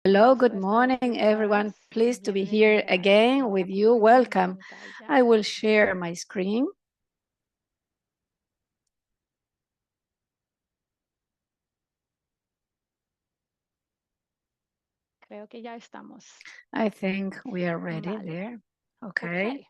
Hello, good morning, everyone. Pleased to be here again with you. Welcome. I will share my screen. Creo que ya estamos. I think we are ready there. Okay.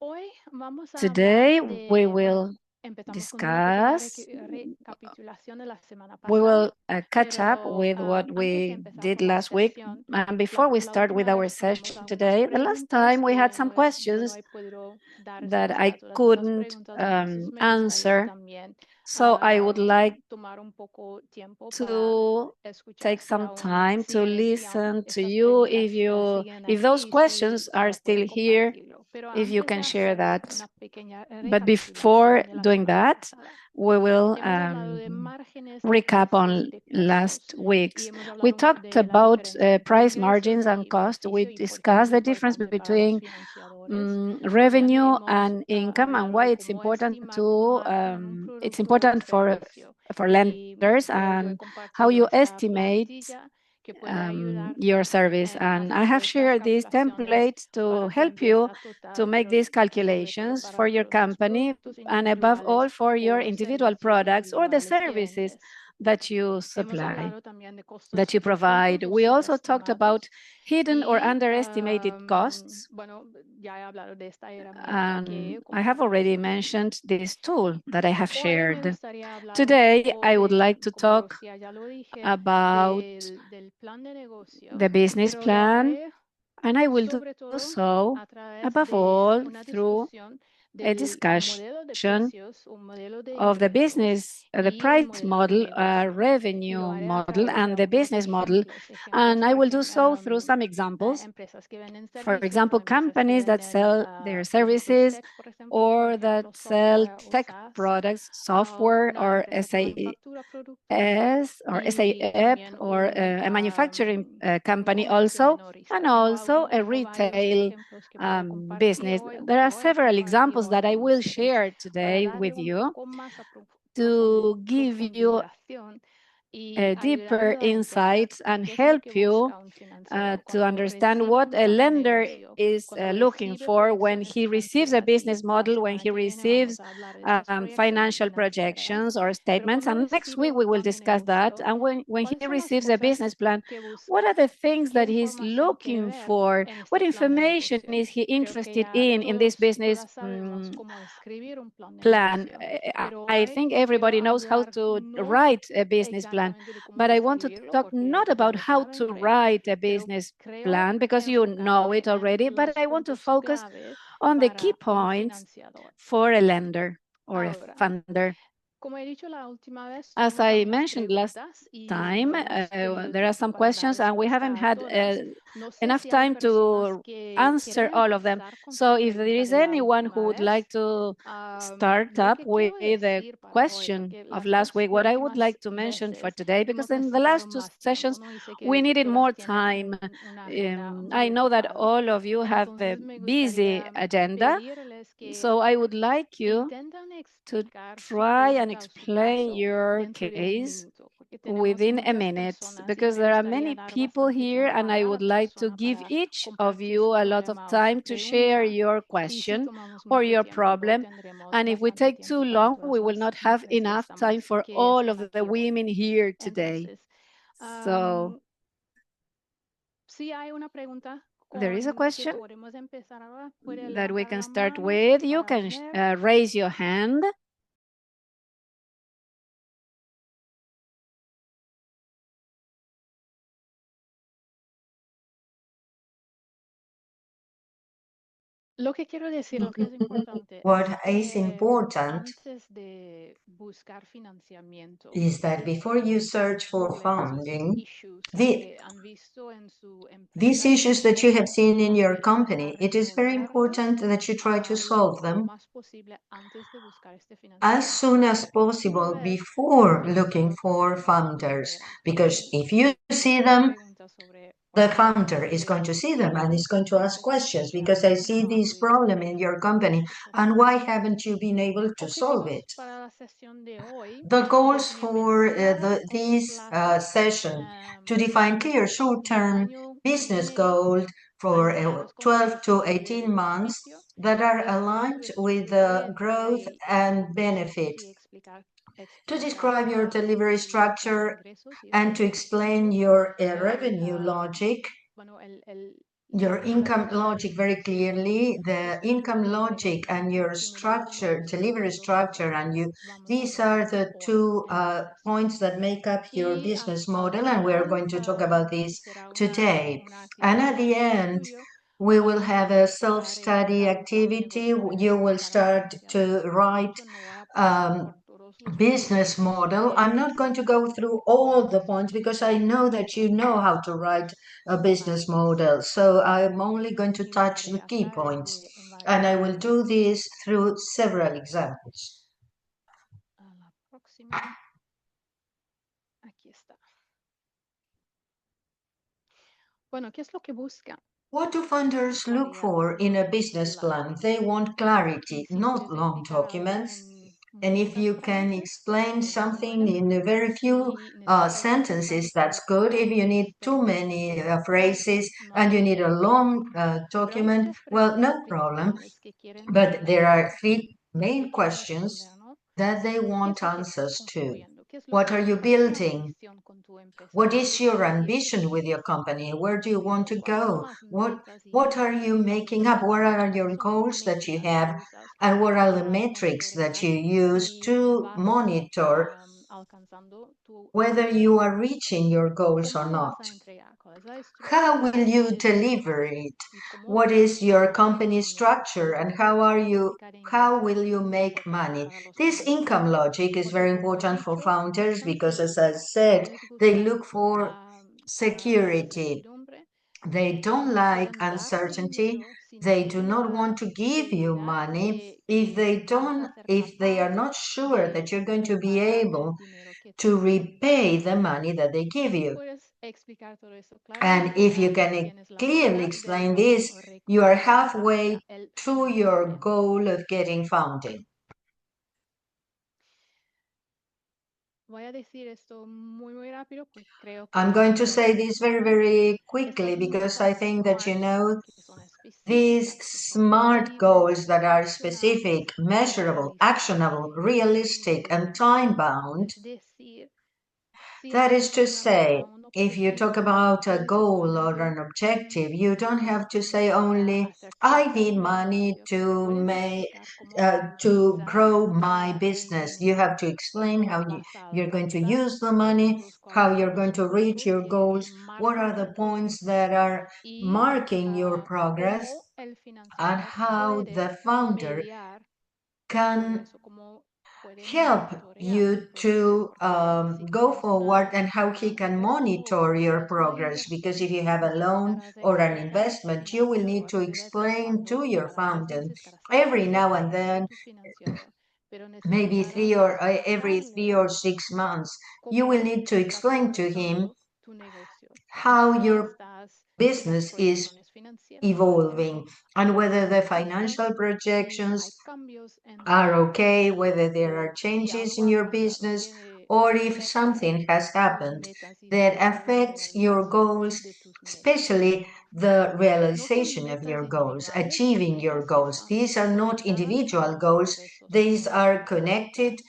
Hoy vamos a Today hablar de, we will empezamos con una pequeña discuss, recapitulación de la semana we pasada, will catch up with what antes de we empezar did con la last week. sesión, And before we la start with última our vez tenemos session algunas today, the last preguntas time we had que some yo no questions he podido dar that respuesta I a todas esas couldn't preguntas, entonces me gustaría answer. también So I would like tomar un poco tiempo para to escuchar take si some aún time to sigue, si aún listen to estas you preguntas siguen if those aquí, questions si are pueden still here, compartirlo. Pero if you antes de can share hacerlo, that. una pequeña But before recapitulación de la doing semana that, pasada. we will Hemos hablado de márgenes de recap precios on y de last costos. week's. Y hemos We hablado talked de la about diferencia entre price ingresos margins and y cost. We beneficio y por qué es discussed muy the difference importante para los between financiadores. También revenue hemos and income and hablado why de it's cómo important estimar tu to margen en un it's producto o important servicio. for Y lenders luego yo he and how compartido you esta estimate plantilla que puede ayudarte your service. en And I hacer have estas shared these calculaciones templates to para tu help you empresa to total, make pero these sobre todo calculations para for your todos los company productos and above all individuales for o your los individual servicios products or the individuales que services vendes. that you Hemos supply, hablado también de costos that you ocultos provide. o We also talked about subestimados hidden or y, underestimated costs. bueno, ya he hablado de esta herramienta que And he I have compartido already sobre ti. mentioned this tool that I have Hoy me shared. gustaría hablar un Today, poco I would like to como talk Rocía ya lo dije, about del plan de the negocios, business pero lo plan, haré and I will do sobre todo so a través above de all una through discusión a del modelo de discussion precios, un modelo de of the ingresos business, the y el price modelo de model, negocio. Y lo revenue haré a model, través de and the algunos business model. ejemplos. And Ejemplos, I por will do ejemplo, so through some examples. empresas que venden For servicios o example, empresas que companies that venden sell their productos services tech, por or that ejemplo, sell software o tech SaaS, products, software una or empresa que SAS manufactura productos or y SAP también or a manufacturing un company comercio also, minorista. and also a Tengo varios retail ejemplos que puedo compartir business. hoy o There que are voy a several compartir examples hoy that I con will ustedes share para today darle with un you poco más a to give you profundización y deeper ayudarle a entender insights and qué es lo help que you busca un financiador to cuando understand recibe what un a plan de lender negocio, is cuando looking recibe for when proyecciones he receives a financieras y business la model, when semana he que viene vamos receives a hablar de esas proyecciones financial financieras, projections or pero statements. cuando And next recibe week we un will plan de discuss that. negocio, And when he ¿cuáles son las receives a cosas business plan, que what busca? are the things ¿Qué that he's información quiere looking ver for? en What este plan de information negocio? is he Creo que interested ya in this business todas sabemos cómo escribir un plan de plan? negocio, pero I hoy think quiero everybody knows how hablar to no write a business plan, exactamente de cómo but I want to escribirlo, talk porque not ya about lo how saben, to creo, write a pero business creo plan because you know enfocarme it en already, but los I want to puntos focus clave on the key para un points financiador. for a lender or a Ahora, funder. como he dicho la última vez, As tenemos I algunas mentioned last preguntas y time, no hemos tenido there are tiempo some para dar questions and we haven't respuesta a had todas. No sé enough si hay time personas to que answer quieren all of them. empezar con So su if there pregunta is de la anyone who última would like vez. to start Lo up que with quiero the decir para hoy, question porque of las last dos week, what I would últimas like to mention for veces today, because hemos in the necesitado last two más tiempo, sessions, ¿no? Y sé we que needed todas more tienen time. una agenda I muy know that ocupada. all of you have a Entonces me busy gustaría agenda, pedirles que so I would like you intentan to explicar su try and pregunta o su explain caso your dentro de un case minuto, porque tenemos within a muchas minute, personas y because me there are gustaría many dar people bastante here tiempo and a I cada would like to persona give para each of compartir you su a lot of problema o su time to share pregunta. your Y si question tomamos or mucho your tiempo, problem. tendremos And if we bastante take too tiempo para long, todas we will las not have mujeres enough time for que all of están the aquí hoy. women here today. Entonces, So si hay una pregunta there is a que question podemos empezar ahora, puede that we levantar can la start mano with. You para can ver. raise your hand. Lo que quiero decir, lo que es importante What es is que important antes de buscar financiamiento, is that before you search for problemas o esos funding, issues the, que han visto en su these empresa, issues that you have seen in your empiecen a company, it is very resolverlos important that you try to solve lo them más posible antes de buscar este as financiamiento. soon as Una possible vez before tenemos looking todas estas for preguntas funders. fuera Because y if you see tenemos them preguntas sobre the founder is going to see them and is going to ask questions because I see this problem in your company and why haven't you been able to solve it? The goals for this session to define clear short-term business goals for 12 to 18 months that are aligned with the growth and benefit, to describe your delivery structure and to explain your revenue logic, your income logic very clearly, the income logic and your structure, delivery structure, and these are the two points that make up your business model, and we're going to talk about this today. And at the end, we will have a self-study activity. You will start to write business model. I'm not going to go through all the points because I know that you know how to write a business model. So I'm only going to touch the key points, and I will do this through several examples. What do funders look for in a business plan? They want clarity, not long documents. And if you can explain something in a very few sentences, that's good. If you need too many phrases and you need a long document, well, no problem. But there are three main questions that they want answers to. What are you building? What is your ambition with your company? Where do you want to go? What are you making up? What are your goals that you have? And what are the metrics that you use to monitor whether you are reaching your goals or not? How will you deliver it? What is your company structure and how will you make money? This income logic is very important for founders because, as I said, they look for security. They don't like uncertainty. They do not want to give you money if they are not sure that you're going to be able to repay the money that they give you. And if you can clearly explain this, you are halfway to your goal of getting funding. I'm going to say this very, very quickly because I think that you know these SMART goals that are specific, measurable, actionable, realistic, and time-bound. That is to say, if you talk about a goal or an objective, you don't have to say only, I need money to grow my business. You have to explain how you're going to use the money, how you're going to reach your goals, what are the points that are marking your progress, and how the founder can help you to go forward and how he can monitor your progress. Because if you have a loan or an investment, you will need to explain to your founder every now and then, maybe every 3 or 6 months, you will need to explain to him how your business is evolving and whether the financial projections are okay, whether there are changes in your business, or if something has happened that affects your goals, especially the realization of your goals, achieving your goals. These are not individual goals, these are connected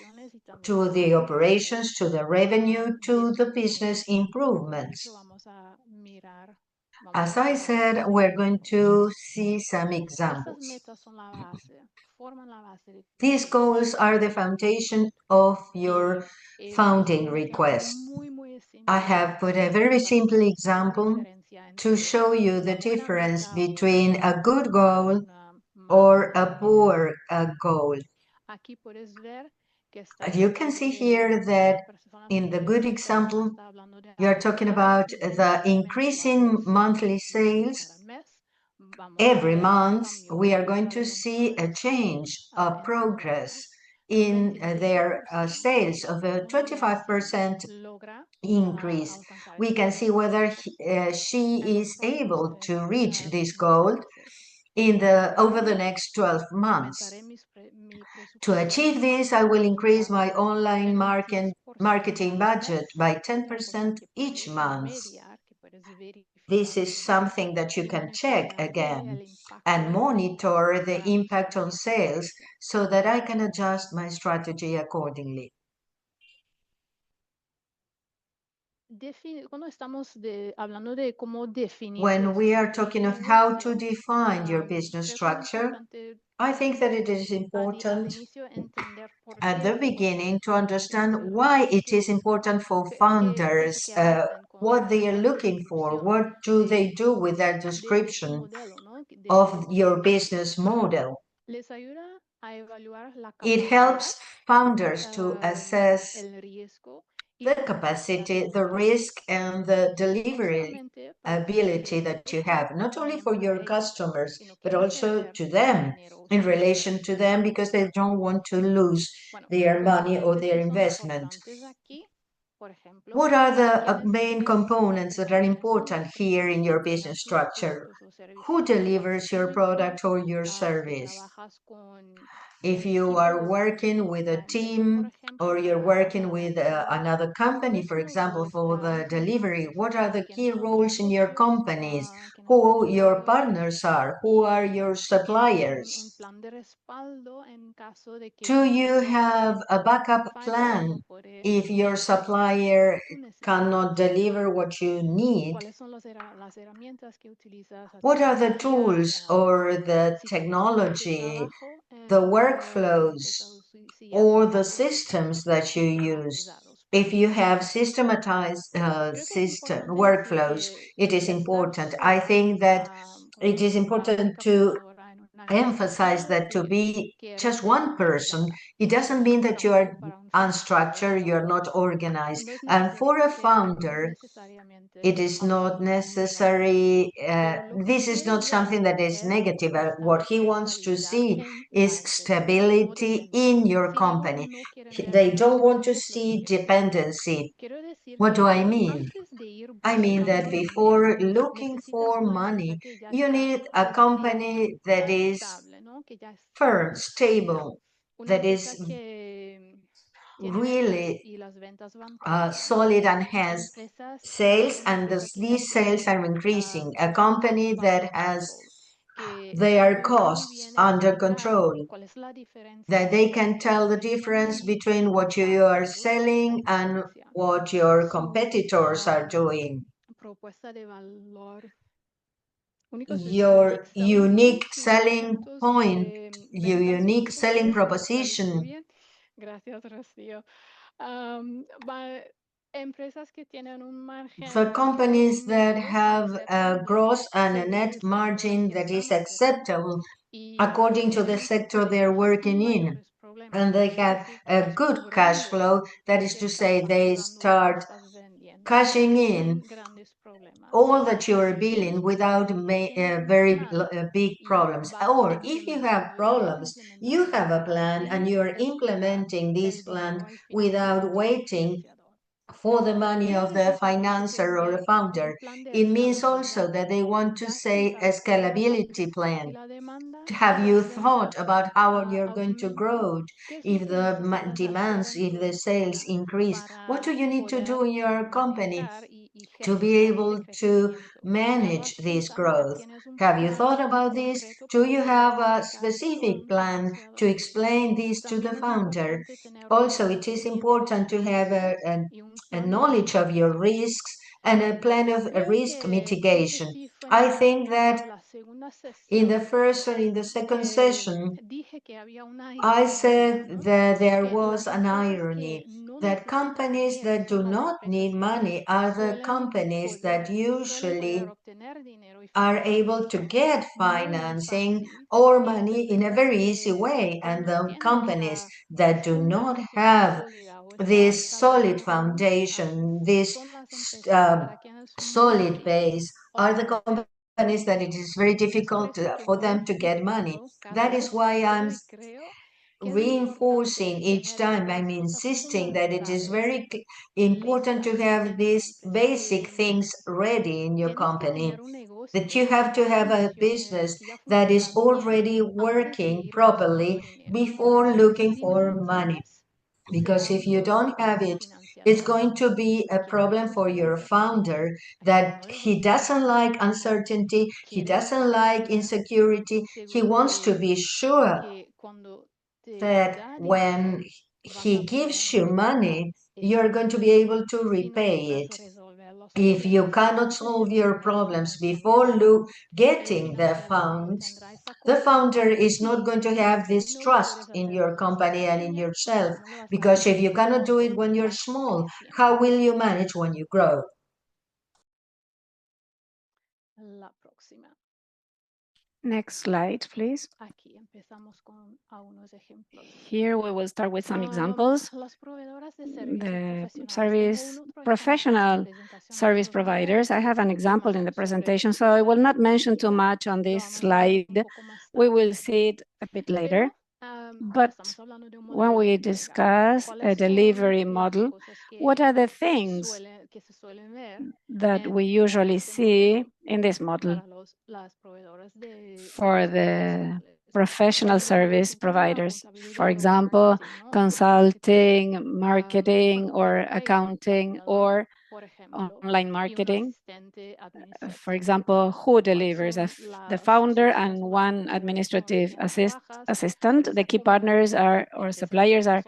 to the operations, to the revenue, to the business improvements. As I said, we're going to see some examples. These goals are the foundation of your founding request. I have put a very simple example to show you the difference between a good goal or a poor goal. You can see here that in the good example, you are talking about the increasing monthly sales. Every month, we are going to see a change, a progress in their sales of a 25% increase. We can see whether she is able to reach this goal over the next 12 months. To achieve this, I will increase my online marketing budget by 10% each month. This is something that you can check again and monitor the impact on sales so that I can adjust my strategy accordingly. When we are talking of how to define your business structure, I think that it is important at the beginning to understand why it is important for founders, what they are looking for, what do they do with their description of your business model. It helps founders to assess the capacity, the risk, and the delivery ability that you have, not only for your customers, but also to them, in relation to them, because they don't want to lose their money or their investment. What are the main components that are important here in your business structure? Who delivers your product or your service? If you are working with a team or you're working with another company, for example, for the delivery, what are the key roles in your companies? Who your partners are? Who are your suppliers? Do you have a backup plan if your supplier cannot deliver what you need? What are the tools or the technology, the workflows, or the systems that you use? If you have systematized workflows, it is important. I think that it is important to emphasize that to be just one person, it doesn't mean that you are unstructured, you're not organized. And for a founder, it is not necessary, this is not something that is negative. What he wants to see is stability in your company. They don't want to see dependency. What do I mean? I mean that before looking for money, you need a company that is firm, stable, that is really solid and has sales, and these sales are increasing. A company that has their costs under control, that they can tell the difference between what you are selling and what your competitors are doing. Your unique selling point, your unique selling proposition. For companies that have a gross and a net margin that is acceptable according to the sector they're working in, and they have a good cash flow, that is to say, they start cashing in all that you're billing without very big problems. Or if you have problems, you have a plan and you're implementing this plan without waiting for the money of the financer or the founder. It means also that they want to say a scalability plan. Have you thought about how you're going to grow if the demands, if the sales increase? What do you need to do in your company to be able to manage this growth? Have you thought about this? Do you have a specific plan to explain this to the founder? Also, it is important to have a knowledge of your risks and a plan of risk mitigation. I think that in the first or in the second session, I said that there was an irony that companies that do not need money are the companies that usually are able to get financing or money in a very easy way. And the companies that do not have this solid foundation, this solid base, are the companies that it is very difficult for them to get money. That is why I'm reinforcing each time, I'm insisting that it is very important to have these basic things ready in your company, that you have to have a business that is already working properly before looking for money. Because if you don't have it, it's going to be a problem for your founder, that he doesn't like uncertainty, he doesn't like insecurity. He wants to be sure that when he gives you money, you're going to be able to repay it. If you cannot solve your problems before getting the funds, the founder is not going to have this trust in your company and in yourself. Because if you cannot do it when you're small, how will you manage when you grow? Next slide, please. Here we will start with some examples. The professional service providers. I have an example in the presentation, so I will not mention too much on this slide. We will see it a bit later. But when we discuss a delivery model, what are the things that we usually see in this model for the professional service providers? For example, consulting, marketing, or accounting, or online marketing. For example, who delivers? The founder and one administrative assistant. The key partners are, or suppliers are,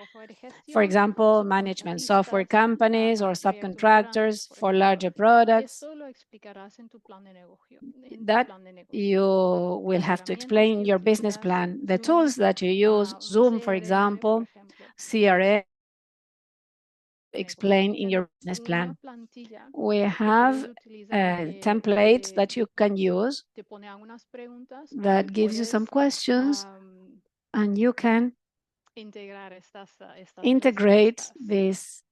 for example, management software companies or subcontractors for larger products. That you will have to explain in your business plan. The tools that you use, Zoom, for example, CRM, explain in your business plan. We have templates that you can use that gives you some questions, and you can integrate these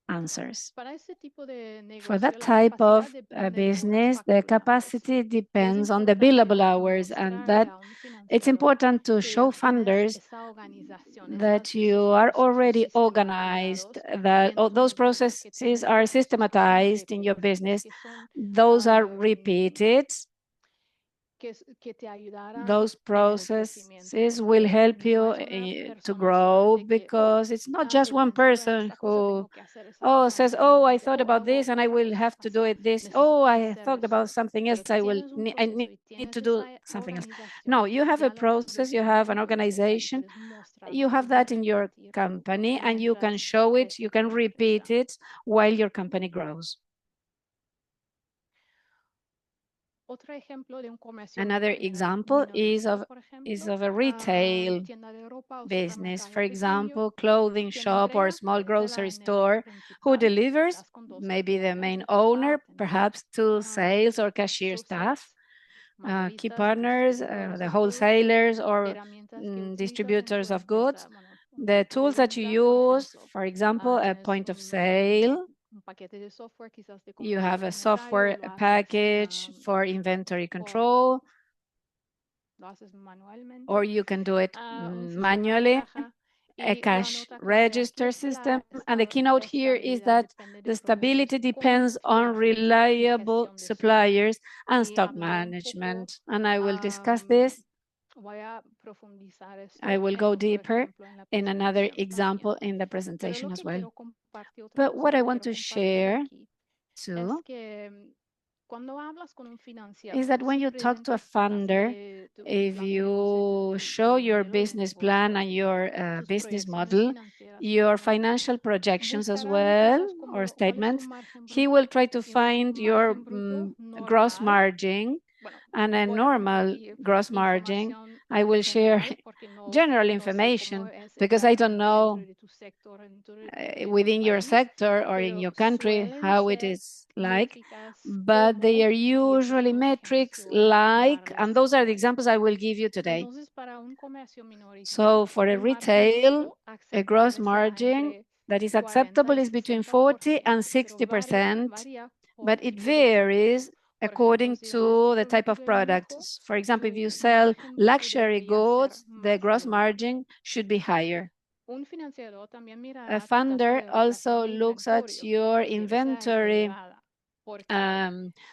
answers. For that type of business, the capacity depends on the billable hours, and that it's important to show funders that you are already organized, that those processes are systematized in your business, those are repeated. Those processes will help you to grow, because it's not just one person who says, oh, I thought about this and I will have to do it this. Oh, I thought about something else. I need to do something else. No, you have a process, you have an organization, you have that in your company, and you can show it, you can repeat it while your company grows. Another example is of a retail business. For example, clothing shop or small grocery store. Who delivers? Maybe the main owner, perhaps two sales or cashier staff. Key partners, the wholesalers or distributors of goods. The tools that you use, for example, a point of sale. You have a software package for inventory control, or you can do it manually, a cash register system. And the keynote here is that the stability depends on reliable suppliers and stock management. And I will discuss this. I will go deeper in another example in the presentation as well. But what I want to share too is that when you talk to a funder, if you show your business plan and your business model, your financial projections as well, or statements, he will try to find your gross margin and a normal gross margin. I will share general information because I don't know within your sector or in your country how it is like, but they are usually metrics like, and those are the examples I will give you today. So for a retail, a gross margin that is acceptable is between 40 and 60%, but it varies according to the type of products. For example, if you sell luxury goods, the gross margin should be higher. A funder also looks at your inventory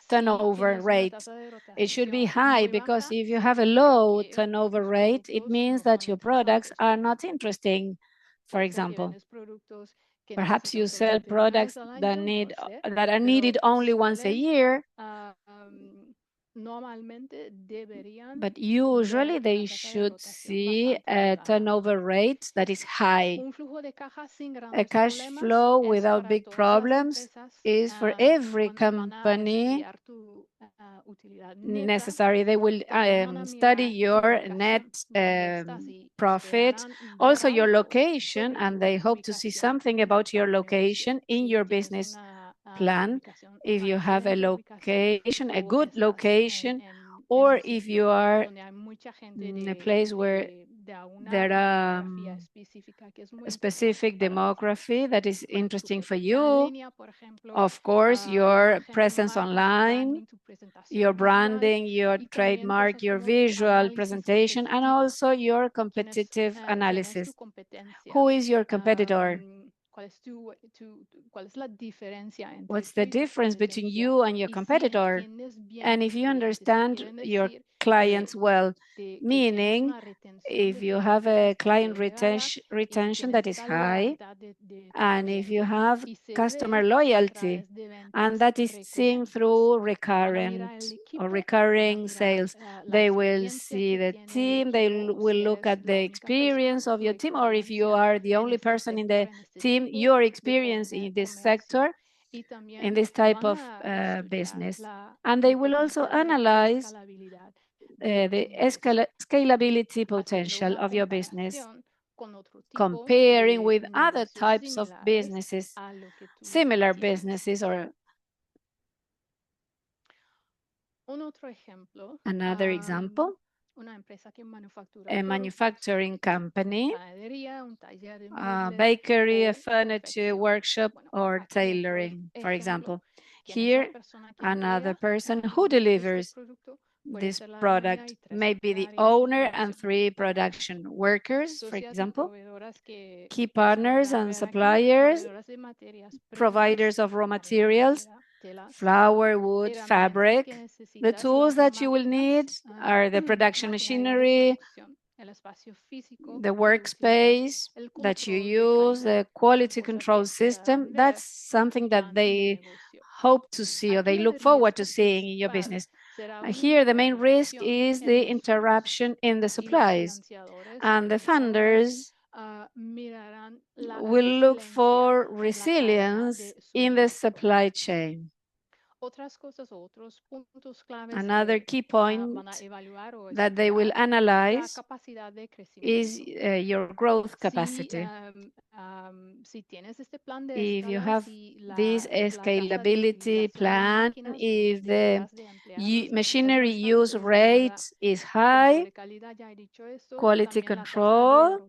turnover rate. It should be high, because if you have a low turnover rate, it means that your products are not interesting. For example, perhaps you sell products that are needed only once a year, but usually they should see a turnover rate that is high. A cash flow without big problems is for every company necessary. They will study your net profit, also your location, and they hope to see something about your location in your business plan. If you have a location, a good location, or if you are in a place where there are a specific demography that is interesting for you. Of course, your presence online, your branding, your trademark, your visual presentation, and also your competitive analysis. Who is your competitor? What's the difference between you and your competitor? And if you understand your clients well, meaning if you have a client retention that is high, and if you have customer loyalty, and that is seen through recurring sales, they will see the team, they will look at the experience of your team, or if you are the only person in the team, your experience in this sector, in this type of business. And they will also analyze the scalability potential of your business, comparing with other types of businesses, similar businesses. Or another example, a manufacturing company, a bakery, a furniture workshop, or tailoring, for example. Here, another person who delivers this product may be the owner and 3 production workers, for example, key partners and suppliers, providers of raw materials, flour, wood, fabric. The tools that you will need are the production machinery, the workspace that you use, the quality control system. That's something that they hope to see, or they look forward to seeing in your business. Here, the main risk is the interruption in the supplies, and the funders will look for resilience in the supply chain. Another key point that they will analyze is your growth capacity. If you have this scalability plan, if the machinery use rate is high, quality control,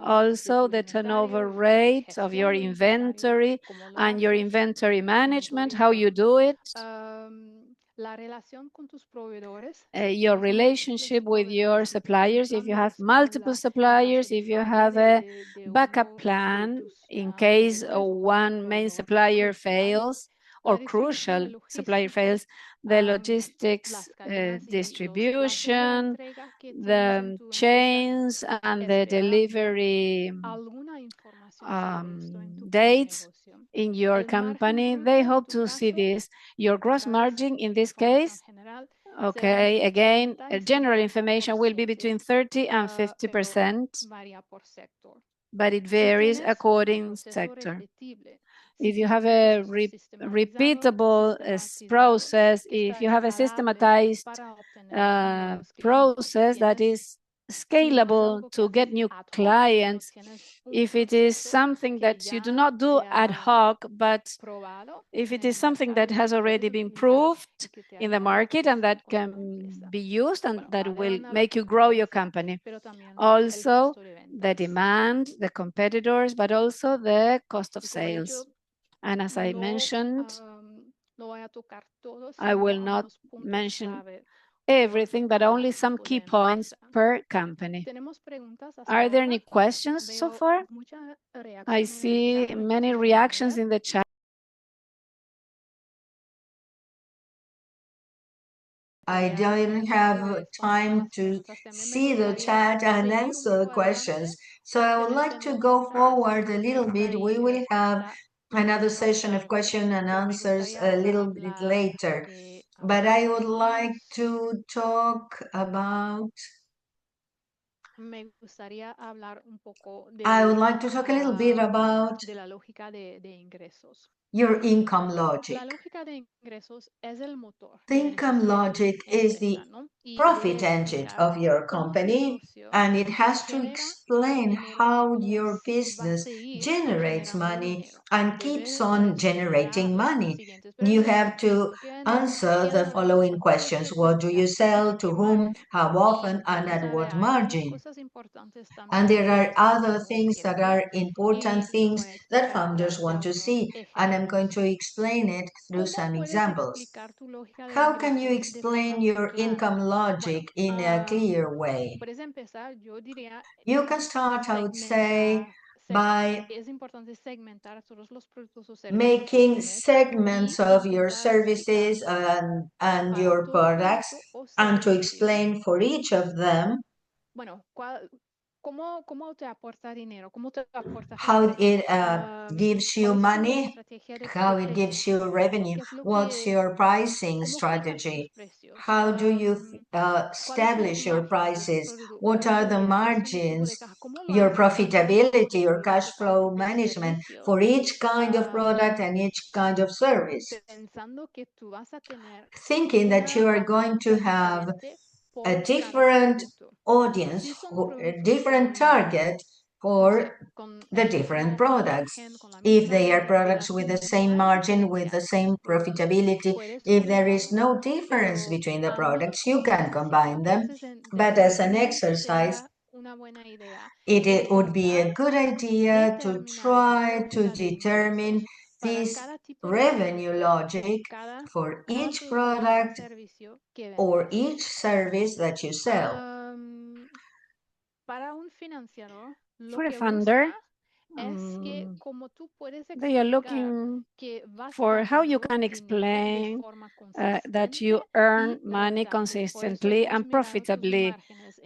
also the turnover rate of your inventory and your inventory management, how you do it, your relationship with your suppliers, if you have multiple suppliers, if you have a backup plan in case one main supplier fails or crucial supplier fails, the logistics distribution, the chains and the delivery dates in your company. They hope to see this. Your gross margin in this case, okay, again, general information will be between 30 and 50%, but it varies according to sector. If you have a repeatable process, if you have a systematized process that is scalable to get new clients, if it is something that you do not do ad hoc, but if it is something that has already been proved in the market and that can be used and that will make you grow your company. Also, the demand, the competitors, but also the cost of sales. And as I mentioned, I will not mention everything, but only some key points per company. Are there any questions so far? I see many reactions in the chat. I don't have time to see the chat and answer questions. So I would like to go forward a little bit. We will have another session of question and answers a little bit later. But I would like to talk about I would like to talk a little bit about your income logic. The income logic is the profit engine of your company, and it has to explain how your business generates money and keeps on generating money. You have to answer the following questions. What do you sell, to whom, how often, and at what margin? And there are other things that are important things that founders want to see, and I'm going to explain it through some examples. How can you explain your income logic in a clear way? You can start, I would say, by making segments of your services and your products, and to explain for each of them how it gives you money, how it gives you revenue, what's your pricing strategy, how do you establish your prices, what are the margins, your profitability, your cash flow management for each kind of product and each kind of service. Thinking that you are going to have a different audience, a different target for the different products. If they are products with the same margin, with the same profitability, if there is no difference between the products, you can combine them. But as an exercise, it would be a good idea to try to determine this revenue logic for each product or each service that you sell. For a funder, they are looking for how you can explain that you earn money consistently and profitably.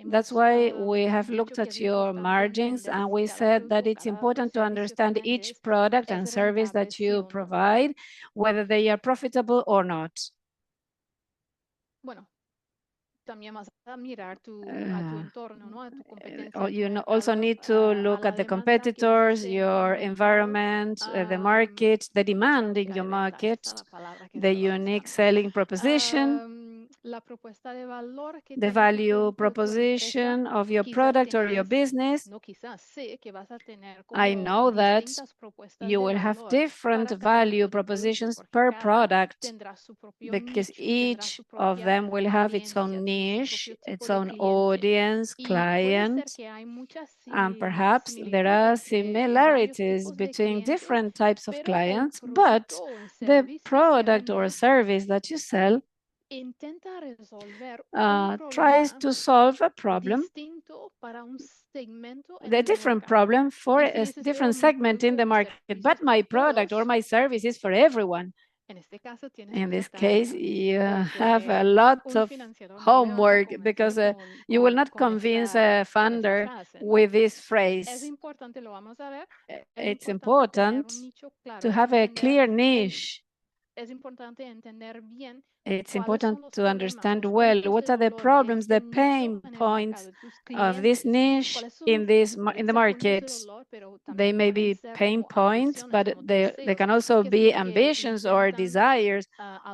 That's why we have looked at your margins, and we said that it's important to understand each product and service that you provide, whether they are profitable or not. You also need to look at the competitors, your environment, the market, the demand in your market, the unique selling proposition, the value proposition of your product or your business. I know that you will have different value propositions per product because each of them will have its own niche, its own audience, client, and perhaps there are similarities between different types of clients, but the product or service that you sell tries to solve a problem, the different problem for a different segment in the market, but my product or my service is for everyone. In this case, you have a lot of homework because you will not convince a funder with this phrase. It's important to have a clear niche. It's important to understand well what are the problems, the pain points of this niche in the market. They may be pain points, but they can also be ambitions or desires,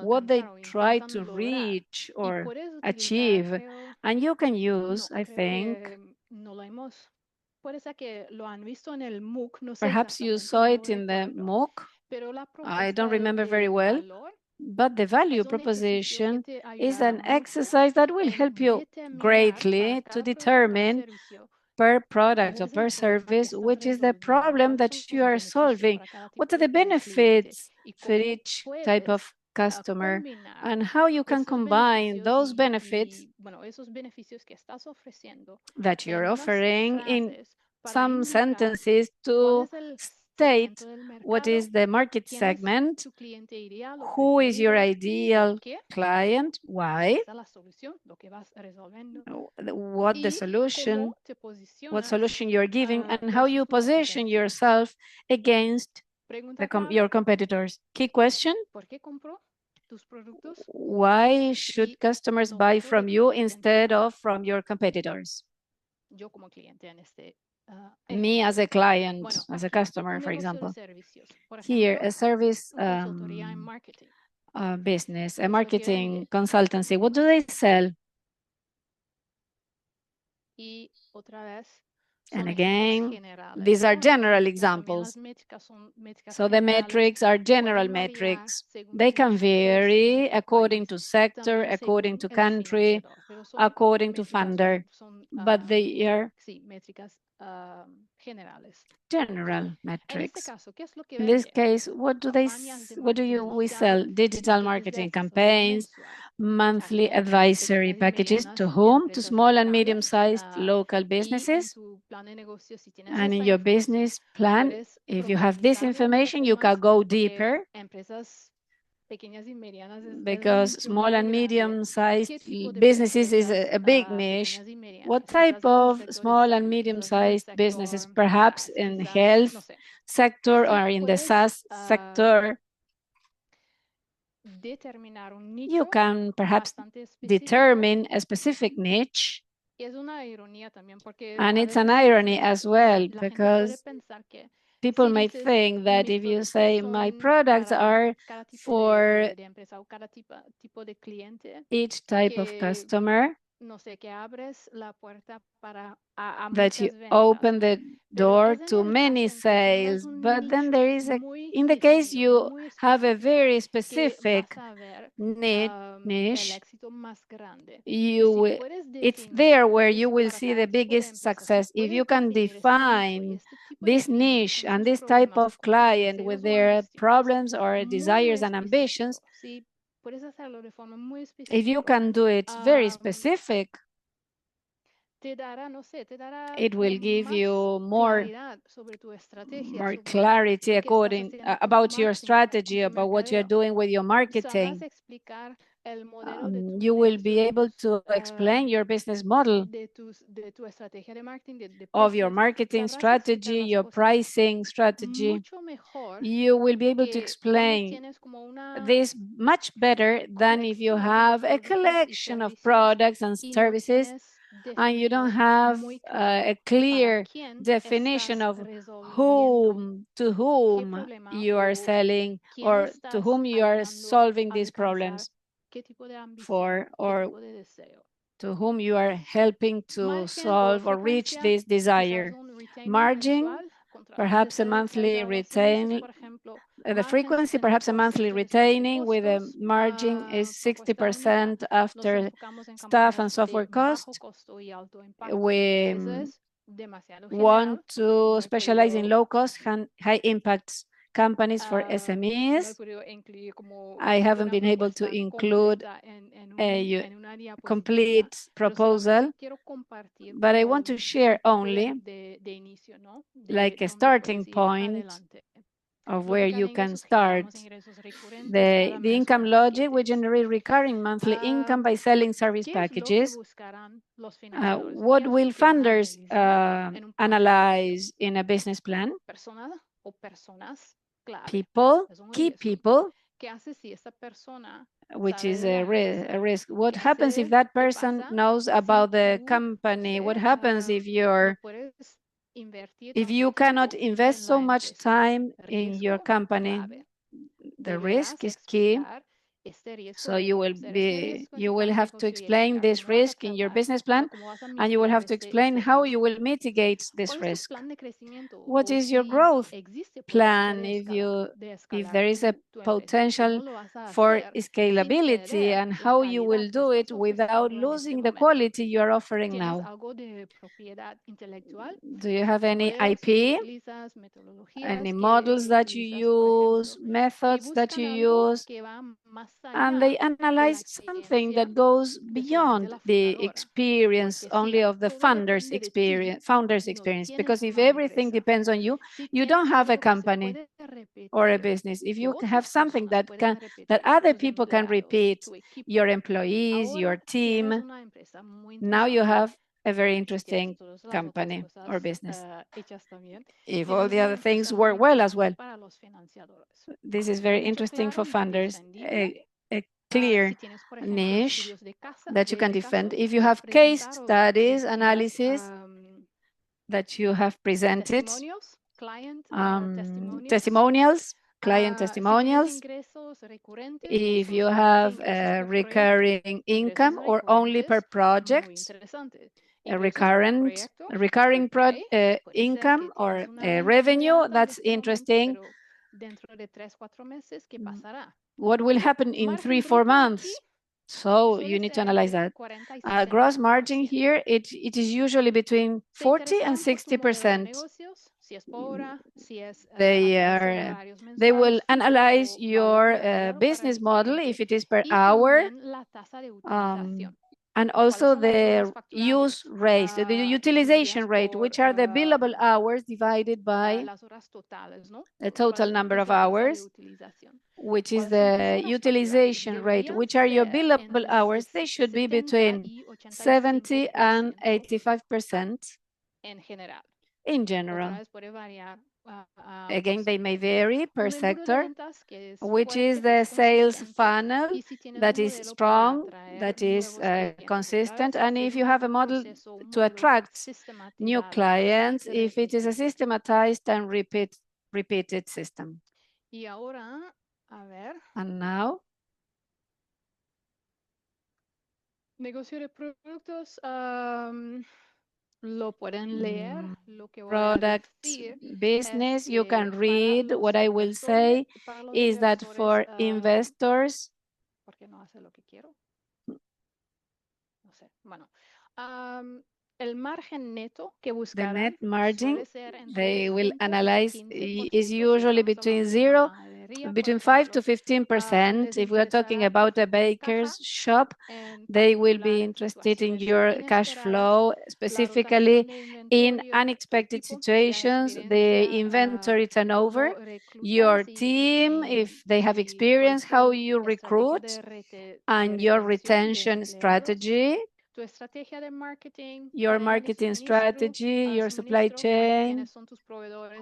what they try to reach or achieve. And you can use, I think, perhaps you saw it in the MOOC. I don't remember very well. But the value proposition is an exercise that will help you greatly to determine per product or per service, which is the problem that you are solving. What are the benefits for each type of customer and how you can combine those benefits that you're offering in some sentences to state what is the market segment, who is your ideal client, why, what the solution, what solution you're giving, and how you position yourself against your competitors. Key question: why should customers buy from you instead of from your competitors? Me as a client, as a customer, for example. Here, a service business, a marketing consultancy, what do they sell? And again, these are general examples. So the metrics are general metrics. They can vary according to sector, according to country, according to funder, but they are general metrics. In this case, what do we sell? Digital marketing campaigns, monthly advisory packages. To whom? To small and medium-sized local businesses. And in your business plan, if you have this information, you can go deeper, because small and medium-sized businesses is a big niche. What type of small and medium-sized businesses? Perhaps in health sector or in the SaaS sector. You can perhaps determine a specific niche. And it's an irony as well, because people may think that if you say my products are for each type of customer, that you open the door to many sales, but then there is in the case you have a very specific niche, it's there where you will see the biggest success. If you can define this niche and this type of client with their problems or desires and ambitions, if you can do it very specific, it will give you more clarity about your strategy, about what you're doing with your marketing. You will be able to explain your business model of your marketing strategy, your pricing strategy. You will be able to explain this much better than if you have a collection of products and services and you don't have a clear definition of to whom you are selling or to whom you are solving these problems for, or to whom you are helping to solve or reach this desire. Margin, perhaps a monthly retaining, the frequency, perhaps a monthly retaining with a margin is 60% after staff and software cost. We want to specialize in low cost, high impact companies for SMEs. I haven't been able to include a complete proposal, but I want to share only like a starting point of where you can start. The income logic, we generate recurring monthly income by selling service packages. What will funders analyze in a business plan? People, key people, which is a risk. What happens if that person knows about the company? What happens if you cannot invest so much time in your company? The risk is key. So you will have to explain this risk in your business plan, and you will have to explain how you will mitigate this risk. What is your growth plan if there is a potential for scalability, and how you will do it without losing the quality you are offering now? Do you have any IP, any models that you use, methods that you use? And they analyze something that goes beyond the experience only of the founder's experience. Because if everything depends on you, you don't have a company or a business. If you have something that other people can repeat, your employees, your team, now you have a very interesting company or business. If all the other things work well as well. This is very interesting for funders. A clear niche that you can defend. If you have case studies, analysis that you have presented, testimonials, client testimonials, if you have a recurring income or only per project, a recurring income or revenue, that's interesting. What will happen in 3-4 months? So you need to analyze that. Gross margin here, it is usually between 40 and 60%. They will analyze your business model if it is per hour, and also the use rate, the utilization rate, which are the billable hours divided by the total number of hours, which is the utilization rate. Which are your billable hours? They should be between 70 and 85% in general. Again, they may vary per sector, which is the sales funnel that is strong, that is consistent. And if you have a model to attract new clients, if it is a systematized and repeated system. And now, negocio de productos, lo pueden leer, lo que voy a product decir business, you can read. What I will say is that for investors, porque no hace lo que quiero. No sé. Bueno, el margen neto que buscarán, the net margin they will analyze is usually between 5 to 15%. If we are talking about a baker's shop, they will be interested in your cash flow, specifically in unexpected situations, the inventory turnover, your team, if they have experience, how you recruit, and your retention strategy, your marketing strategy, your supply chain,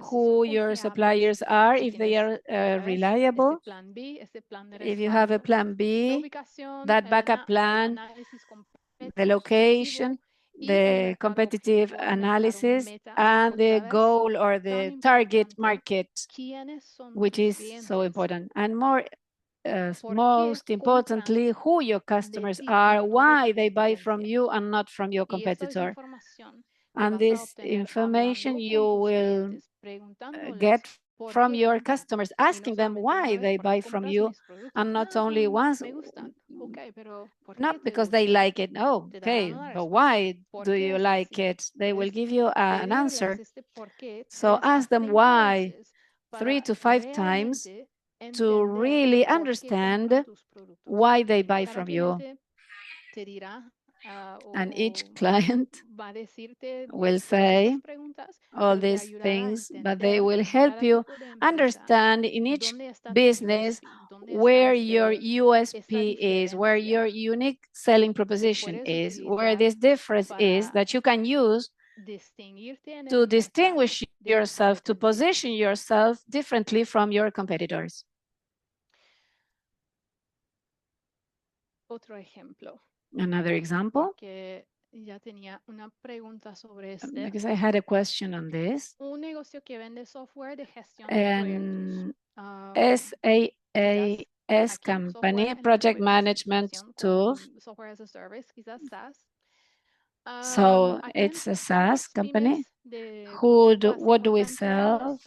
who your suppliers are, if they are reliable, if you have a plan B, that backup plan, the location, the competitive analysis, and the goal or the target market, which is so important. And most importantly, who your customers are, why they buy from you and not from your competitor. And this information you will get from your customers, asking them why they buy from you, and not only once, not because they like it. Oh, okay, but why do you like it? They will give you an answer. So ask them why 3 to 5 times to really understand why they buy from you. And each client will say all these things, but they will help you understand in each business where your USP is, where your unique selling proposition is, where this difference is that you can use to distinguish yourself, to position yourself differently from your competitors. Another example, because I had a question on this. And SaaS S company, project management tools. Software as a service, quizás SaaS. So it's a SaaS company. What do we sell?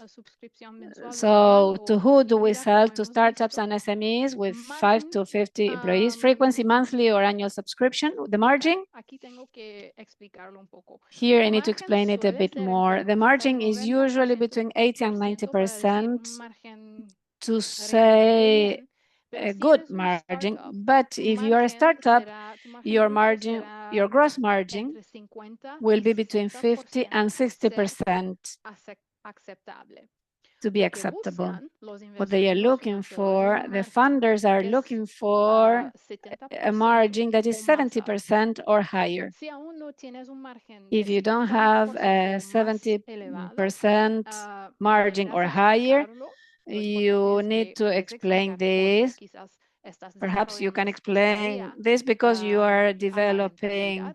So to who do we sell? To startups and SMEs with 5 to 50 employees, frequency, monthly or annual subscription. The margin? Here I need to explain it a bit more. The margin is usually between 80 and 90% to say a good margin, but if you're a startup, your gross margin will be between 50 and 60% to be acceptable. What they are looking for, the funders are looking for a margin that is 70% or higher. If you don't have a 70% margin or higher, you need to explain this. Perhaps you can explain this because you are developing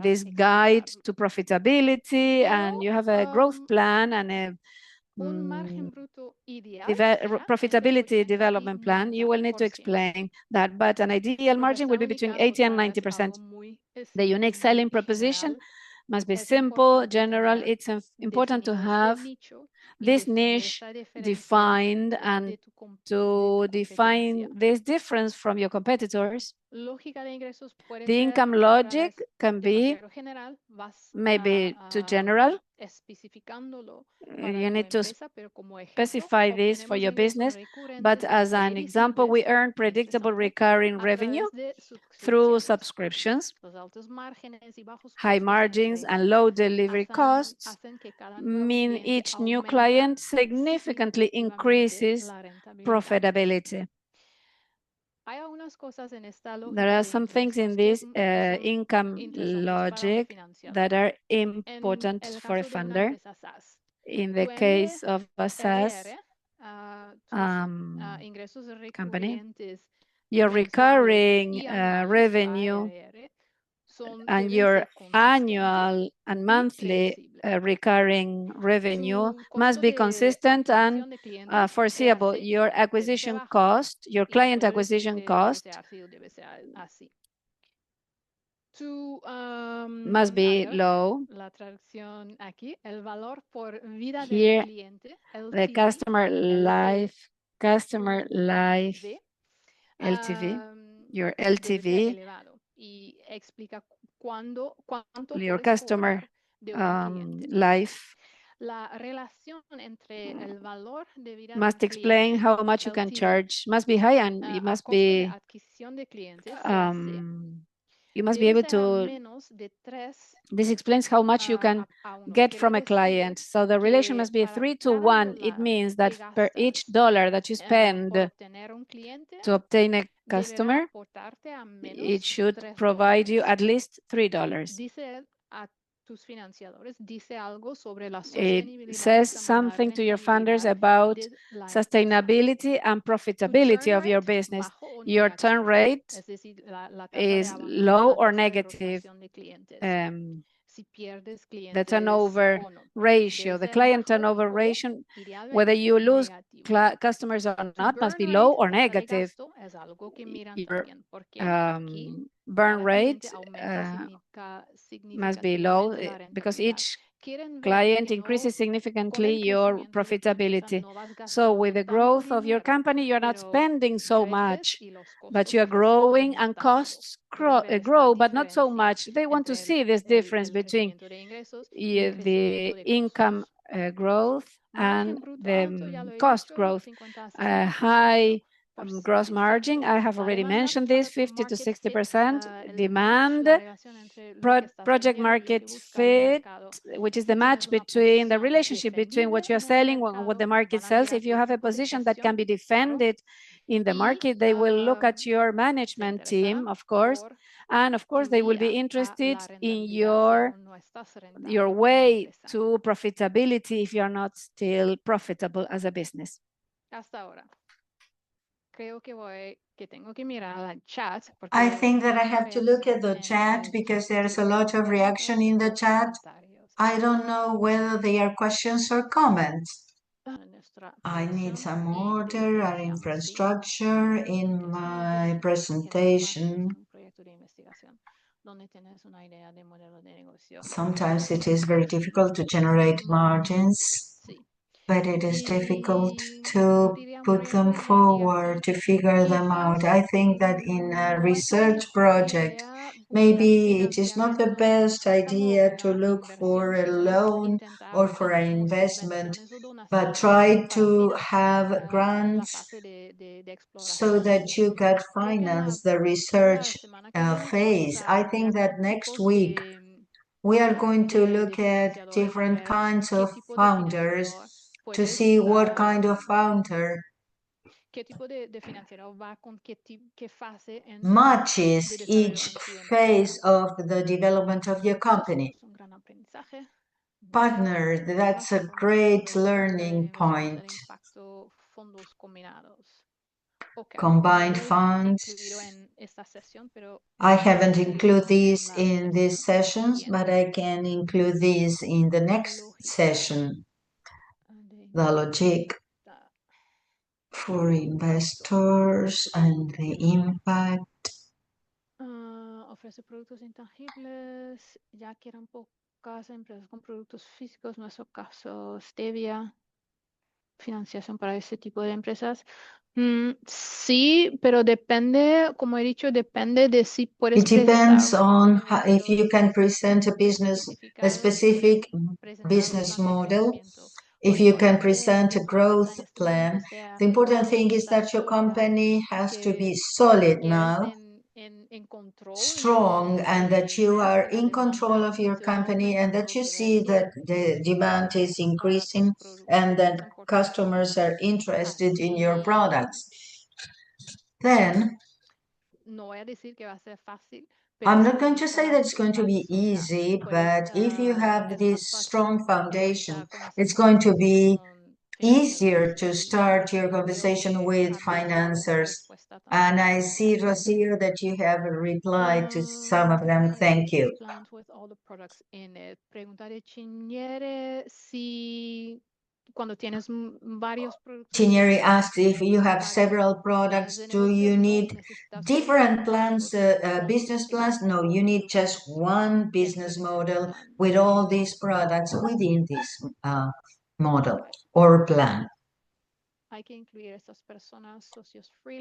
this guide to profitability, and you have a growth plan and a profitability development plan. You will need to explain that, but an ideal margin will be between 80 and 90%. The unique selling proposition must be simple, general. It's important to have this niche defined and to define this difference from your competitors. The income logic can be maybe too general. You need to specify this for your business, but as an example, we earn predictable recurring revenue through subscriptions. High margins and low delivery costs mean each new client significantly increases profitability. There are some things in this income logic that are important for a funder. In the case of a SaaS company, your recurring revenue and your annual and monthly recurring revenue must be consistent and foreseeable. Your acquisition cost, your client acquisition cost must be low. Here, the customer life LTV, your LTV, your customer life must explain how much you can charge. Must be high, and it must be you must be able to. This explains how much you can get from a client. So the relation must be 3 to 1. It means that per each dollar that you spend to obtain a customer, it should provide you at least $3. It says something to your funders about sustainability and profitability of your business. Your turn rate is low or negative. The turnover ratio, the client turnover ratio, whether you lose customers or not, must be low or negative. Your burn rate must be low because each client increases significantly your profitability. So with the growth of your company, you're not spending so much, but you're growing and costs grow, but not so much. They want to see this difference between the income growth and the cost growth. High gross margin, I have already mentioned this, 50 to 60%. Demand, project market fit, which is the match between the relationship between what you're selling and what the market sells. If you have a position that can be defended in the market, they will look at your management team, of course, and of course they will be interested in your way to profitability if you're not still profitable as a business. I think that I have to look at the chat because there's a lot of reaction in the chat. I don't know whether they are questions or comments. I need some order and infrastructure in my presentation. Sometimes it is very difficult to generate margins, but it is difficult to put them forward, to figure them out. I think that in a research project, maybe it is not the best idea to look for a loan or for an investment, but try to have grants so that you can finance the research phase. I think that next week we are going to look at different kinds of founders to see what kind of founder matches each phase of the development of your company. Partner, that's a great learning point. Combined funds. I haven't included these in these sessions, but I can include these in the next session. The logic for investors and the impact. Ofrece productos intangibles, ya que eran pocas empresas con productos físicos, nuestro caso Stevia, financiación para ese tipo de empresas. Sí, pero depende, como he dicho, depende de si puedes. It depends on how, if you can present a business, a specific business model, if you can present a growth plan. The important thing is that your company has to be solid now, strong, and that you are in control of your company and that you see that the demand is increasing and that customers are interested in your products. Then, I'm not going to say that it's going to be easy, but if you have this strong foundation, it's going to be easier to start your conversation with financiers. And I see, Rocio, that you have replied to some of them. Thank you. Chinieri asked if you have several products, do you need different plans, business plans? No, you need just one business model with all these products within this model or plan.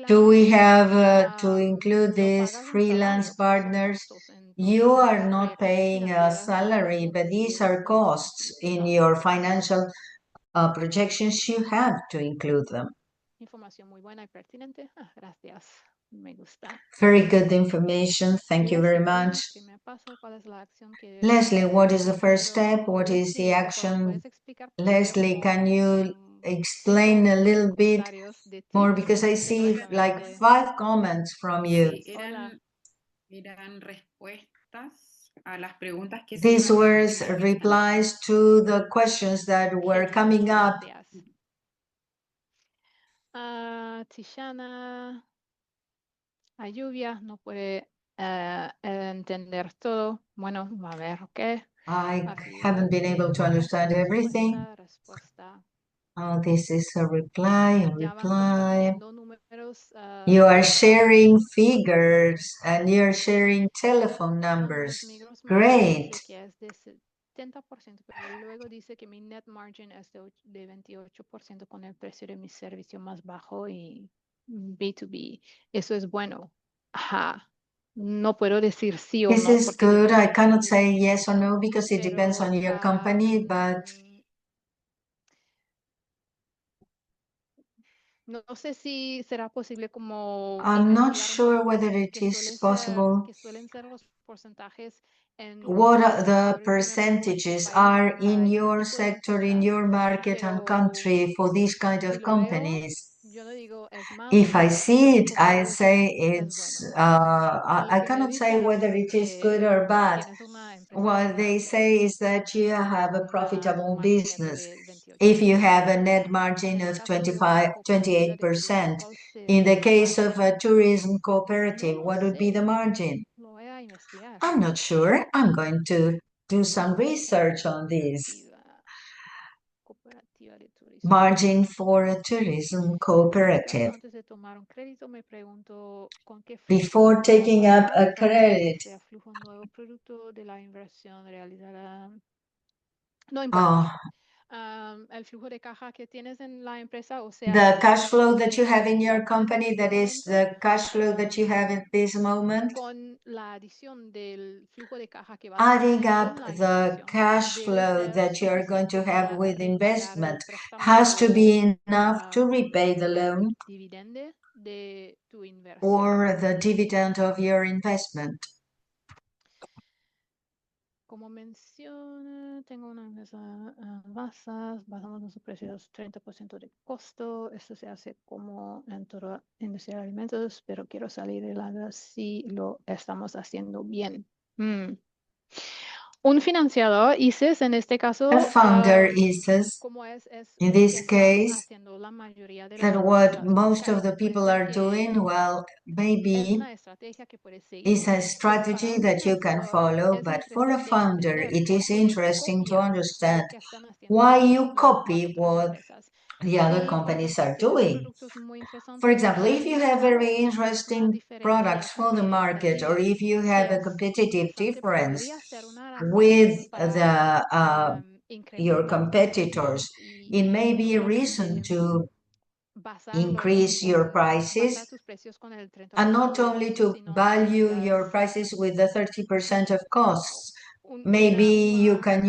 Do we have to include these freelance partners? You are not paying a salary, but these are costs in your financial projections. You have to include them. Very good information. Thank you very much. Leslie, what is the first step? What is the action? Leslie, can you explain a little bit more? Because I see like 5 comments from you. These were replies to the questions that were coming up. Tishana, a lluvia no puede entender todo. Bueno, a ver, okay. I haven't been able to understand everything. Oh, this is a reply. You are sharing figures and you're sharing telephone numbers. Great. 70%, pero luego dice que mi net margin es de 28% con el precio de mi servicio más bajo y B2B. Eso es bueno. Ajá. No puedo decir sí o no. This is good. I cannot say yes or no because it depends on your company, but no sé si será posible como I'm not sure whether it is possible. Que suelen ser los porcentajes what the percentages are in your sector, in your market and country for these kind of companies. If I see it, I say it's, I cannot say whether it is good or bad. What they say is that you have a profitable business. If you have a net margin of 28%, in the case of a tourism cooperative, what would be the margin? I'm not sure. I'm going to do some research on this. margin for a tourism cooperative. Before taking up a credit, the cash flow that you have in your company, that is the cash flow that you have at this moment, adding up the cash flow that you're going to have with investment has to be enough to repay the loan or the dividend of your investment. Como menciona, tengo una empresa basamos nuestros precios 30% de costo. Esto se hace como en toda industria de alimentos, pero quiero salir de la si lo estamos haciendo bien. Un financiador, ICES, en este caso, A founder ICES, in this case, that what most of the people are doing, well, maybe is a strategy that you can follow, but for a founder, it is interesting to understand why you copy what the other companies are doing. For example, if you have very interesting products for the market, or if you have a competitive difference with your competitors, it may be a reason to increase your prices, and not only to value your prices with the 30% of costs. Maybe you can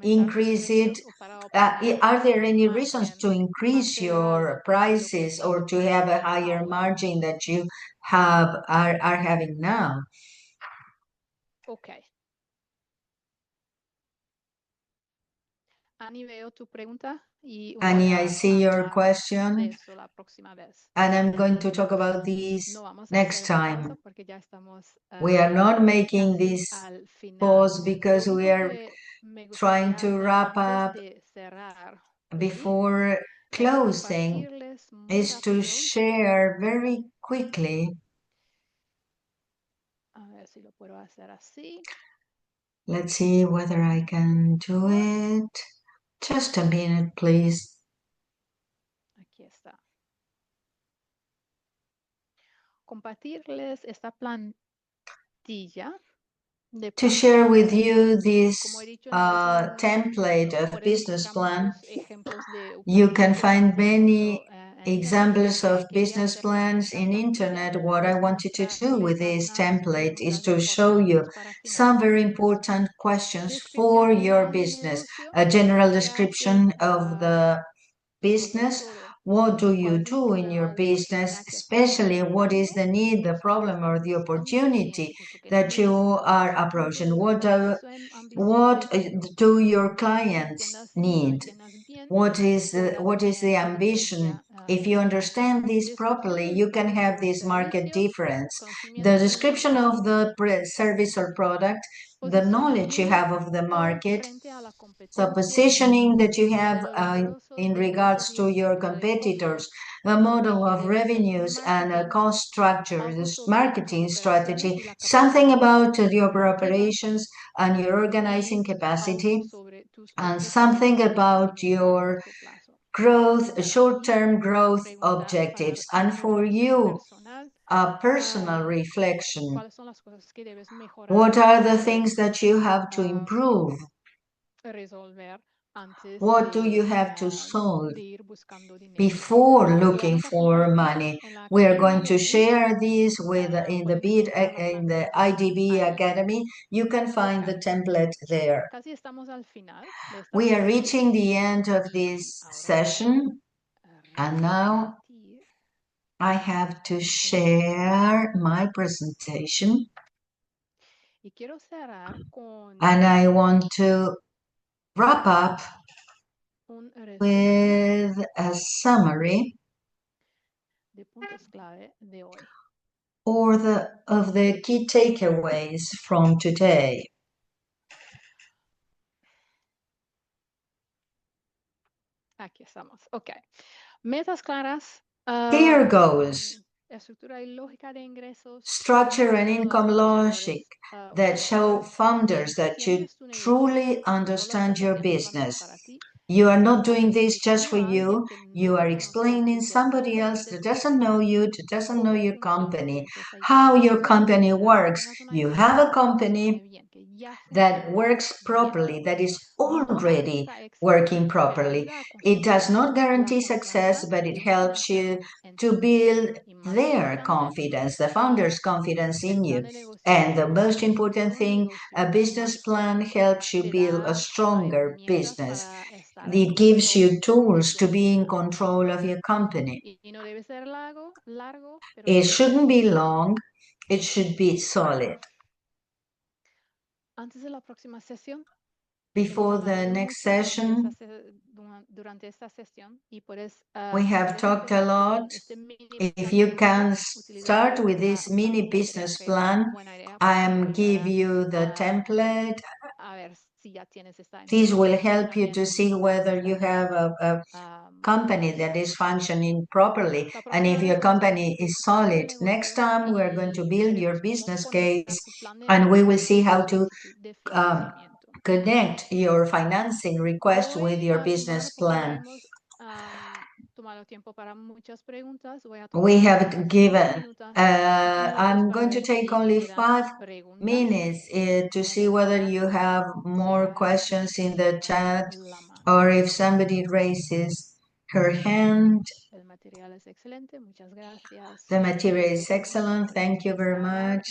increase it. Are there any reasons to increase your prices or to have a higher margin that you are having now? Okay. Ani, veo tu pregunta y Annie, I see your question, and I'm going to talk about this next time. We are not making this pause because we are trying to wrap up before closing, is to share very quickly. Let's see whether I can do it. Just a minute, please. Aquí está. Compartirles esta plantilla. To share with you this template of business plan. You can find many examples of business plans in internet. What I wanted to do with this template is to show you some very important questions for your business, a general description of the business. What do you do in your business, especially what is the need, the problem, or the opportunity that you are approaching? What do your clients need? What is the ambition? If you understand this properly, you can have this market difference. The description of the service or product, the knowledge you have of the market, the positioning that you have in regards to your competitors, the model of revenues and a cost structure, this marketing strategy, something about your operations and your organizing capacity, and something about your growth, short-term growth objectives. And for you, a personal reflection. What are the things that you have to improve? What do you have to solve before looking for money? We are going to share this in the IDB Academy. You can find the template there. We are reaching the end of this session, and now I have to share my presentation. And I want to wrap up with a summary of the key takeaways from today. Aquí estamos. Okay. Metas claras. Clear goals. structure and income logic that show founders that you truly understand your business. You are not doing this just for you. You are explaining somebody else that doesn't know you, that doesn't know your company, how your company works. You have a company that works properly, that is already working properly. It does not guarantee success, but it helps you to build their confidence, the founder's confidence in you. And the most important thing, a business plan helps you build a stronger business. It gives you tools to be in control of your company. It shouldn't be long, it should be solid. Before the next session, we have talked a lot. If you can start with this mini business plan, I am give you the template. This will help you to see whether you have a company that is functioning properly and if your company is solid. Next time we're going to build your business case and we will see how to connect your financing request with your business plan. We have given, I'm going to take only 5 minutes to see whether you have more questions in the chat or if somebody raises her hand. The material is excellent. Thank you very much.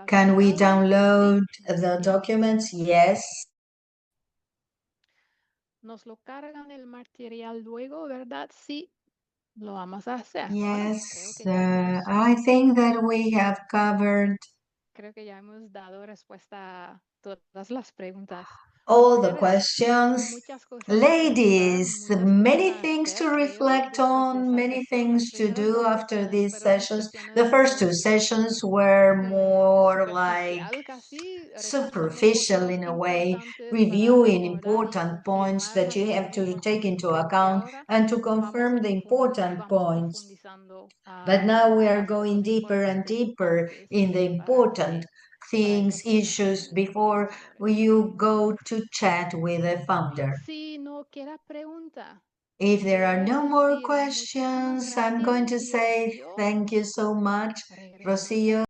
Can we download the documents? Yes. Nos lo cargan el material luego, ¿verdad? Sí, lo vamos a hacer. Yes, I think that we have covered creo que ya hemos dado respuesta a todas las preguntas. all the questions. Ladies, many things to reflect on, many things to do after these sessions. The first 2 sessions were more like superficial in a way, reviewing important points that you have to take into account and to confirm the important points. But now we are going deeper and deeper in the important things, issues before you go to chat with a founder. If there are no more questions, I'm going to say thank you so much, Rocio.